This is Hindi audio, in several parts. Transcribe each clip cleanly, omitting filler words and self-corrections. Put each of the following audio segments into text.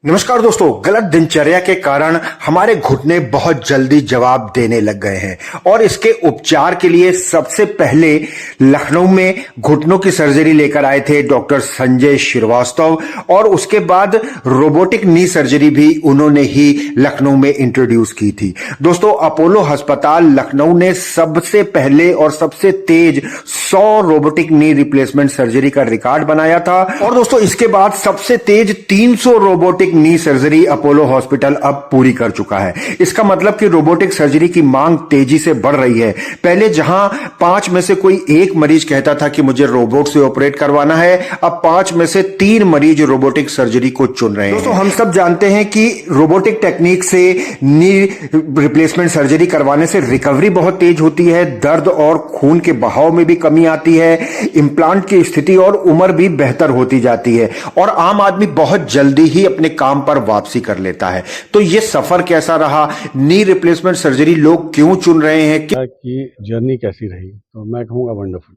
नमस्कार दोस्तों। गलत दिनचर्या के कारण हमारे घुटने बहुत जल्दी जवाब देने लग गए हैं और इसके उपचार के लिए सबसे पहले लखनऊ में घुटनों की सर्जरी लेकर आए थे डॉक्टर संजय श्रीवास्तव, और उसके बाद रोबोटिक नी सर्जरी भी उन्होंने ही लखनऊ में इंट्रोड्यूस की थी। दोस्तों, अपोलो अस्पताल लखनऊ ने सबसे पहले और सबसे तेज 100 रोबोटिक नी रिप्लेसमेंट सर्जरी का रिकॉर्ड बनाया था, और दोस्तों इसके बाद सबसे तेज 300 रोबोटिक नी सर्जरी अपोलो हॉस्पिटल अब पूरी कर चुका है। इसका मतलब कि रोबोटिक सर्जरी की मांग तेजी से बढ़ रही है। पहले जहां 5 में से कोई एक मरीज कहता था कि मुझे रोबोट से ऑपरेट करवाना है, अब 5 में से 3 मरीज रोबोटिक सर्जरी को चुन रहे हैं। दोस्तों, हम सब जानते हैं कि रोबोटिक टेक्निक से नी रिप्लेसमेंट सर्जरी करवाने से रिकवरी बहुत तेज होती है, दर्द और खून के बहाव में भी कमी आती है, इंप्लांट की स्थिति और उम्र भी बेहतर होती जाती है और आम आदमी बहुत जल्दी ही अपने काम पर वापसी कर लेता है। तो ये सफर कैसा रहा, नी रिप्लेसमेंट सर्जरी लोग क्यों चुन रहे हैं कि जर्नी कैसी रही, तो मैं कहूँगा वंडरफुल।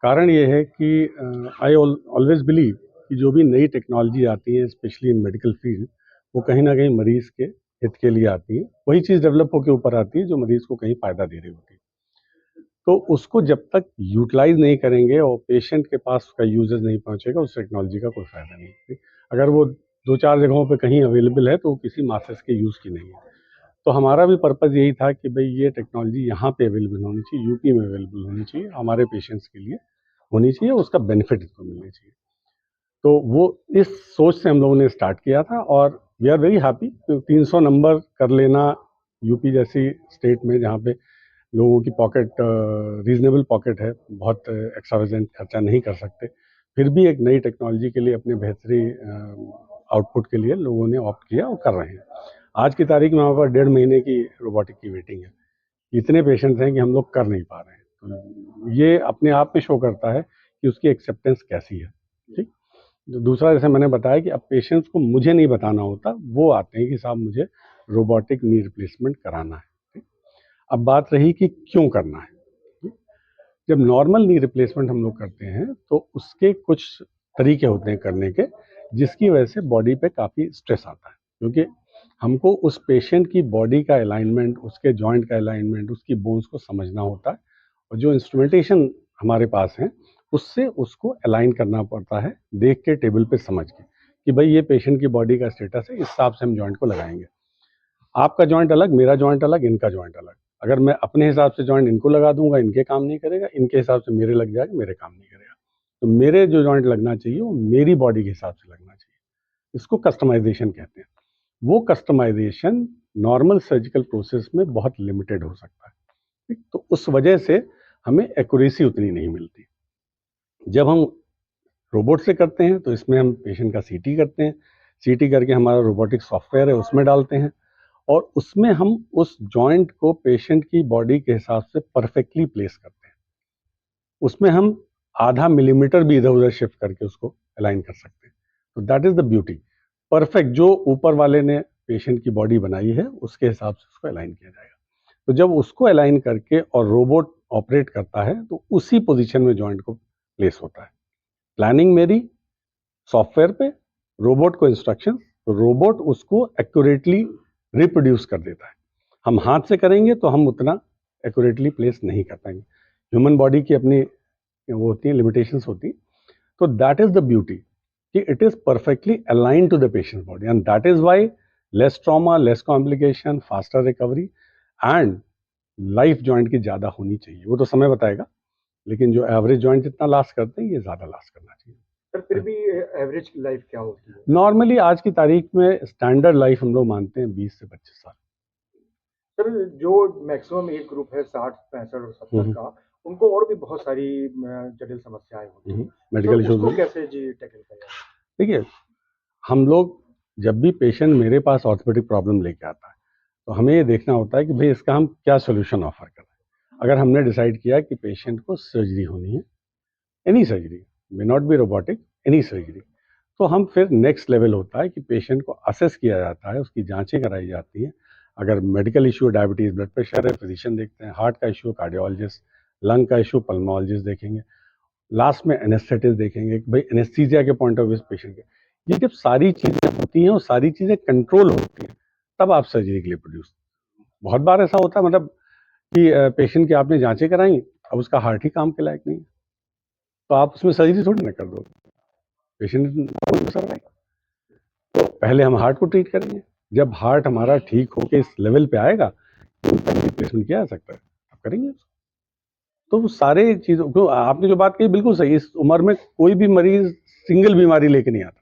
कारण ये है कि आई ऑलवेज बिलीव कि जो भी नई टेक्नोलॉजी आती है स्पेशली इन मेडिकल फील्ड, वो कहीं ना कहीं मरीज के हित के लिए आती है। वही चीज़ डेवलप होकर ऊपर आती है जो मरीज को कहीं फ़ायदा दे रही होती है। तो उसको जब तक यूटिलाइज नहीं करेंगे और पेशेंट के पास उसका यूजेस नहीं पहुंचेगा, उस टेक्नोलॉजी का कोई फ़ायदा नहीं है। अगर वो 2-4 जगहों पे कहीं अवेलेबल है तो वो किसी मासेस के यूज़ की नहीं है। तो हमारा भी पर्पज़ यही था कि भाई ये टेक्नोलॉजी यहाँ पे अवेलेबल होनी चाहिए, यूपी में अवेलेबल होनी चाहिए, हमारे पेशेंट्स के लिए होनी चाहिए, उसका बेनिफिट इसको मिलना चाहिए। तो वो इस सोच से हम लोगों ने स्टार्ट किया था और we are very happy. 300 number कर लेना यूपी जैसी स्टेट में जहाँ पे लोगों की पॉकेट रीजनेबल पॉकेट है, बहुत एक्स्ट्रावेजेंट खर्चा नहीं कर सकते, फिर भी एक नई टेक्नोलॉजी के लिए अपने बेहतरीन आउटपुट के लिए लोगों ने ऑप्ट किया और कर रहे हैं। आज की तारीख में हमारे पास 1.5 महीने की रोबोटिक की वेटिंग है। इतने पेशेंट्स हैं कि हम लोग कर नहीं पा रहे हैं। तो ये अपने आप में शो करता है कि उसकी एक्सेप्टेंस कैसी है। ठीक। दूसरा, जैसे मैंने बताया कि अब पेशेंट्स को मुझे नहीं बताना होता, वो आते हैं कि साहब मुझे रोबोटिक नी रिप्लेसमेंट कराना है। ठीक? अब बात रही कि क्यों करना है। ठीक? जब नॉर्मल नी रिप्लेसमेंट हम लोग करते हैं तो उसके कुछ तरीके होते हैं करने के, जिसकी वजह से बॉडी पे काफ़ी स्ट्रेस आता है, क्योंकि हमको उस पेशेंट की बॉडी का अलाइनमेंट, उसके जॉइंट का अलाइनमेंट, उसकी बोन्स को समझना होता है और जो इंस्ट्रूमेंटेशन हमारे पास है उससे उसको अलाइन करना पड़ता है, देख के टेबल पे समझ के कि भाई ये पेशेंट की बॉडी का स्टेटस है, इस हिसाब से हम जॉइंट को लगाएंगे। आपका जॉइंट अलग, मेरा जॉइंट अलग, इनका जॉइंट अलग। अगर मैं अपने हिसाब से जॉइंट इनको लगा दूंगा, इनके काम नहीं करेगा, इनके हिसाब से मेरे लग जाएगा, मेरे काम नहीं करेगा। तो मेरे जो जॉइंट लगना चाहिए वो मेरी बॉडी के हिसाब से लगना चाहिए। इसको कस्टमाइजेशन कहते हैं। वो कस्टमाइजेशन नॉर्मल सर्जिकल प्रोसेस में बहुत लिमिटेड हो सकता है। ठीक? तो उस वजह से हमें एक्यूरेसी उतनी नहीं मिलती। जब हम रोबोट से करते हैं तो इसमें हम पेशेंट का सीटी करते हैं, सीटी करके हमारा रोबोटिक सॉफ्टवेयर है उसमें डालते हैं और उसमें हम उस जॉइंट को पेशेंट की बॉडी के हिसाब से परफेक्टली प्लेस करते हैं। उसमें हम आधा मिलीमीटर भी इधर उधर शिफ्ट करके उसको अलाइन कर सकते हैं। तो that is the beauty. Perfect जो ऊपर वाले ने पेशेंट की बॉडी बनाई है उसके हिसाब से उसको अलाइन किया जाएगा। तो जब उसको अलाइन करके और रोबोट ऑपरेट करता है तो उसी पोजीशन में जॉइंट को प्लेस होता है। प्लानिंग मेरी सॉफ्टवेयर पे, रोबोट को इंस्ट्रक्शन, तो रोबोट उसको एक्यूरेटली रिप्रोड्यूस कर देता है। हम हाथ से करेंगे तो हम उतना एक्यूरेटली प्लेस नहीं कर पाएंगे, ह्यूमन बॉडी की अपनी वो होती है, लिमिटेशंस होती हैं। तो दैट इज द ब्यूटी कि it is perfectly align to the patient body and that is why less trauma, less complication, faster recovery and life joint की ज़्यादा होनी चाहिए। वो तो समय बताएगा, लेकिन जो एवरेज जॉइंट जितना लास्ट करते हैं ये ज़्यादा लास्ट करना चाहिए। सर फिर भी एवरेज लाइफ क्या होती है? नॉर्मली आज की तारीख में स्टैंडर्ड लाइफ हम लोग मानते हैं 20 से 25 साल। सर जो मैक्सिमम एज ग्रुप है 60, 65 और 70 का, उनको और भी बहुत सारी जटिल समस्याएं होती हैं। मेडिकल तो उसको इशूज। कैसे जी टैकल किया? देखिए, हम लोग जब भी पेशेंट मेरे पास ऑर्थोपेडिक प्रॉब्लम लेके आता है तो हमें ये देखना होता है कि भाई इसका हम क्या सोल्यूशन ऑफर कर रहे हैं। अगर हमने डिसाइड किया कि पेशेंट को सर्जरी होनी है, any surgery, may not be robotic, any surgery, तो हम फिर नेक्स्ट लेवल होता है कि पेशेंट को असेस किया जाता है, उसकी जांचें कराई जाती हैं। अगर medical issue, diabetes, blood pressure है, फिजिशियन देखते हैं। हार्ट का इशू, कार्डियोलॉजिस्ट। लंग का इशू, पल्मोलॉजिस्ट देखेंगे। लास्ट में एनेस्थेटिस्ट देखेंगे कि भाई एनेस्थीसिया के पॉइंट ऑफ व्यू पेशेंट के ये जब सारी चीजें होती हैं और सारी चीजें कंट्रोल होती हैं तब आप सर्जरी के लिए प्रोड्यूस। बहुत बार ऐसा होता है मतलब कि पेशेंट की आपने जांचें कराई, अब उसका हार्ट ही काम के लायक नहीं है, तो आप उसमें सर्जरी थोड़ी ना कर दो, पेशेंट तो पहले हम हार्ट को ट्रीट करेंगे। जब हार्ट हमारा ठीक होके इस लेवल पे आएगा तो रिप्लेसमेंट किया जा सकता है, आप करेंगे उसको। तो वो सारे चीज़ों को आपने जो बात कही बिल्कुल सही, इस उम्र में कोई भी मरीज सिंगल बीमारी लेके नहीं आता,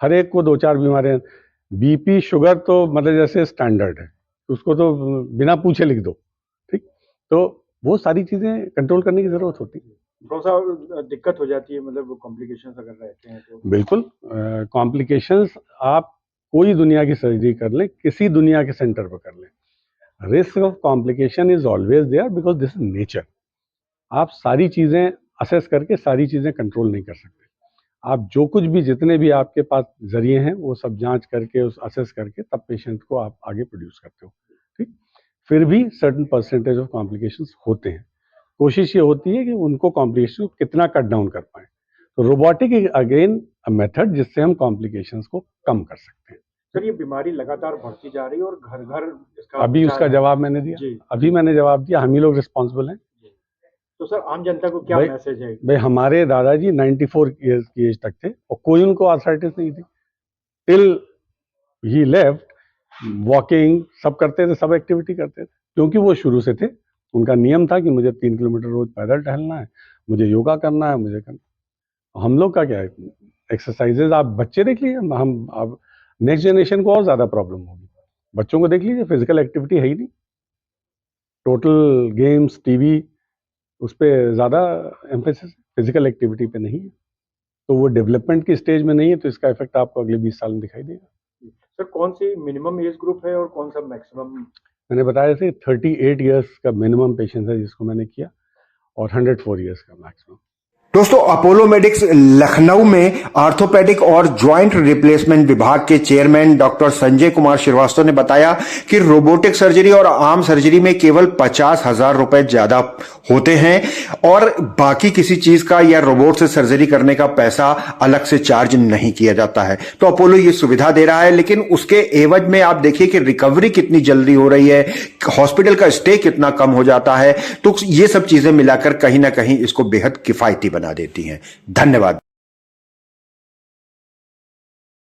हर एक को 2-4 बीमारियां, बीपी शुगर तो मतलब जैसे स्टैंडर्ड है, उसको तो बिना पूछे लिख दो, ठीक। तो वो सारी चीज़ें कंट्रोल करने की ज़रूरत होती है। थोड़ा सा दिक्कत हो जाती है, मतलब कॉम्प्लिकेशंस अगर रहते हैं तो। बिल्कुल, कॉम्प्लिकेशंस आप कोई दुनिया की सर्जरी कर लें, किसी दुनिया के सेंटर पर कर लें, risk of complication is always there because this is nature. आप सारी चीज़ें असेस करके सारी चीज़ें कंट्रोल नहीं कर सकते। आप जो कुछ भी जितने भी आपके पास जरिए हैं वो सब जांच करके उस असेस करके तब पेशेंट को आप आगे प्रोड्यूस करते हो, ठीक। फिर भी सर्टेन परसेंटेज ऑफ कॉम्प्लिकेशंस होते हैं, कोशिश ये होती है कि उनको कॉम्प्लिकेशन कितना कट डाउन कर पाएं। तो robotic is again a method जिससे हम कॉम्प्लिकेशंस को कम कर सकते हैं। सर ये बीमारी लगातार बढ़ती जा रही है और घर घर इसका अभी उपचार उसका है। जवाब मैंने दिया, जी अभी मैंने जवाब दिया, हम ही लोग रिस्पॉन्सिबल हैं। तो सर आम जनता को क्या भाई मैसेज है? भाई हमारे दादाजी 94 ईयर्स की एज तक थे और कोई उनको आर्थराइटिस नहीं थी, टिल ही लेफ्ट, वॉकिंग सब करते थे, सब एक्टिविटी करते थे, क्योंकि वो शुरू से थे। उनका नियम था कि मुझे 3 किलोमीटर रोज पैदल टहलना है, मुझे योगा करना है, मुझे करना। हम लोग का क्या है, एक्सरसाइजेज आप बच्चे देख लीजिए, हम अब नेक्स्ट जनरेशन को और ज़्यादा प्रॉब्लम होगी। बच्चों को देख लीजिए, फिजिकल एक्टिविटी है ही नहीं, टोटल गेम्स, टीवी, उस पर ज़्यादा एम्फेसिस, फिजिकल एक्टिविटी पे नहीं है। तो वो डेवलपमेंट की स्टेज में नहीं है, तो इसका इफेक्ट आपको अगले 20 साल में दिखाई देगा। सर कौन सी मिनिमम एज ग्रुप है और कौन सा मैक्सिमम? मैंने बताया जैसे 38 ईयर्स का मिनिमम पेशेंट है जिसको मैंने किया, और 104 ईयर्स का मैक्सिमम। दोस्तों, अपोलो मेडिक्स लखनऊ में आर्थोपेडिक और जॉइंट रिप्लेसमेंट विभाग के चेयरमैन डॉक्टर संजय कुमार श्रीवास्तव ने बताया कि रोबोटिक सर्जरी और आम सर्जरी में केवल 50,000 रुपए ज्यादा होते हैं और बाकी किसी चीज का या रोबोट से सर्जरी करने का पैसा अलग से चार्ज नहीं किया जाता है। तो अपोलो ये सुविधा दे रहा है, लेकिन उसके एवज में आप देखिए कि रिकवरी कितनी जल्दी हो रही है, हॉस्पिटल का स्टे कितना कम हो जाता है। तो ये सब चीजें मिलाकर कहीं ना कहीं इसको बेहद किफायती बना देती हैं। धन्यवाद।